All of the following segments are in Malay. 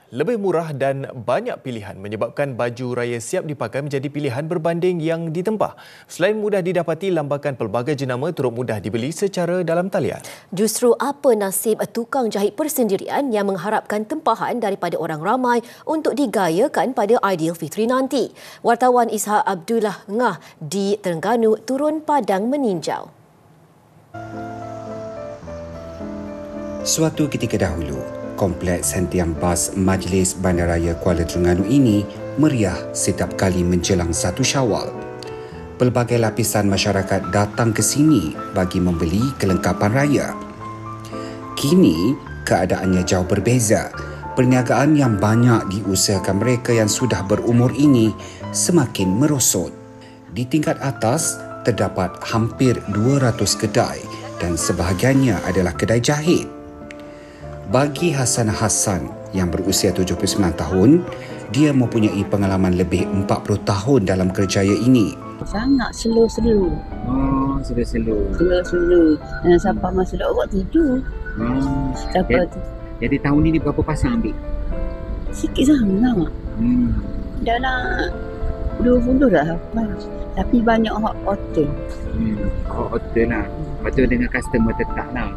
Lebih murah dan banyak pilihan menyebabkan baju raya siap dipakai menjadi pilihan berbanding yang ditempah. Selain mudah didapati, lambakan pelbagai jenama turut mudah dibeli secara dalam talian. Justru apa nasib tukang jahit persendirian yang mengharapkan tempahan daripada orang ramai untuk digayakan pada Aidilfitri nanti? Wartawan Ishak Abdullah Ngah di Terengganu turun padang meninjau. Suatu ketika dahulu, Kompleks Hentian Bas Majlis Bandaraya Kuala Terengganu ini meriah setiap kali menjelang 1 Syawal. Pelbagai lapisan masyarakat datang ke sini bagi membeli kelengkapan raya. Kini, keadaannya jauh berbeza. Perniagaan yang banyak diusahakan mereka yang sudah berumur ini semakin merosot. Di tingkat atas, terdapat hampir 200 kedai dan sebahagiannya adalah kedai jahit. Bagi Hasan Hassan yang berusia 79 tahun, dia mempunyai pengalaman lebih 40 tahun dalam kerjaya ini. Sangat slow-slow. Oh, slow-slow. Slow-slow. Dan sampai masa dah awak tidur. Sampai Jadi tahun ini berapa pasang ambil? sikit sangat. Dalam 20 dah hafal. Tapi banyak hot order. Oh, hotel lah. Lepas tu dengan customer tetap lah.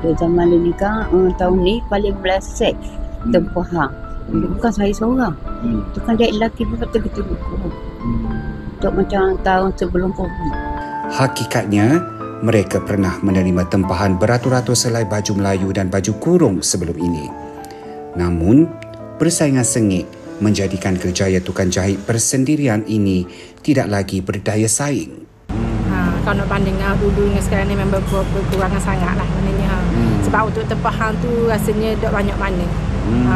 Dia zaman ni kan, tahun ni paling blessed tempahan. Bukan saya seorang. Tu kan jahit lelaki pun betul-betul untuk macam tahun sebelum COVID. Hakikatnya, mereka pernah menerima tempahan beratus-ratus helai baju Melayu dan baju kurung sebelum ini. Namun, persaingan sengit menjadikan kerjaya tukang jahit persendirian ini tidak lagi berdaya saing. Kalau nak banding dulu dengan sekarang ni memang berkurangan sangat lah maknanya. Sebab untuk tempahan tu rasanya tak banyak mana.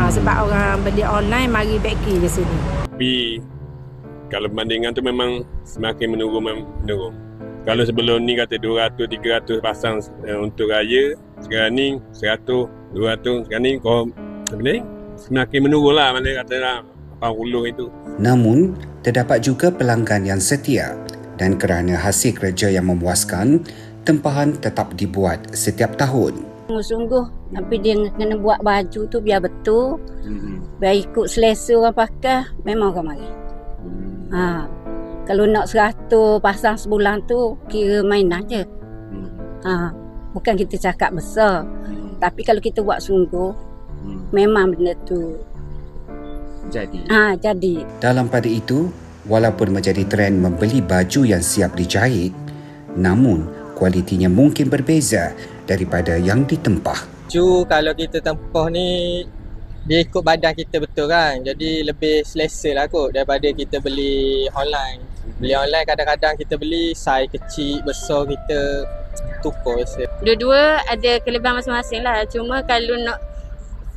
Sebab orang beli online mari beki di sini. Tapi kalau perbandingan tu memang semakin menurun. Kalau sebelum ni kata 200-300 pasang untuk raya, sekarang ni 100-200, sekarang ni semakin menurun lah, mana kata lah 80 itu. Namun, terdapat juga pelanggan yang setia dan kerana hasil kerja yang memuaskan, tempahan tetap dibuat setiap tahun. Sungguh, tapi dia kena buat baju tu biar betul. Biar ikut selesa orang pakai, memang orang mari. Kalau nak 100 pasang sebulan tu, kira mainan je. Bukan kita cakap besar. Tapi kalau kita buat sungguh, memang benda tu jadi. Dalam pada itu, walaupun menjadi trend membeli baju yang siap dijahit, namun kualitinya mungkin berbeza daripada yang ditempah. Baju kalau kita tempah ni, dia ikut badan kita betul kan. Jadi lebih selesa lah kot daripada kita beli online. Beli online kadang-kadang kita beli saiz kecil, besar kita tukar biasa. Dua-dua ada kelebihan masing-masing lah. Cuma kalau nak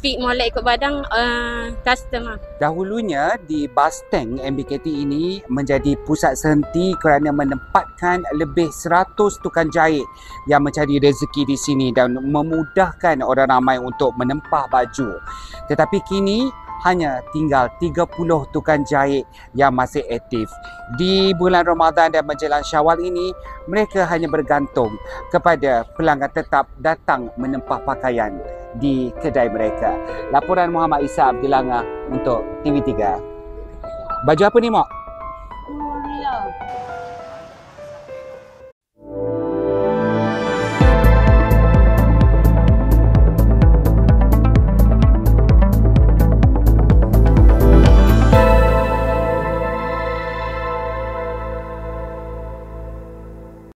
fit molek ikut badan custom lah. Dahulunya di bas tank MBKT ini menjadi pusat sehenti kerana menempatkan lebih 100 tukang jahit yang mencari rezeki di sini dan memudahkan orang ramai untuk menempah baju. Tetapi kini hanya tinggal 30 tukang jahit yang masih aktif. Di bulan Ramadan dan menjelang Syawal ini, mereka hanya bergantung kepada pelanggan tetap datang menempah pakaian di kedai mereka. Laporan Muhammad Ishak Abdullah Ngah untuk TV3. Baju apa ni, Mak? Ya.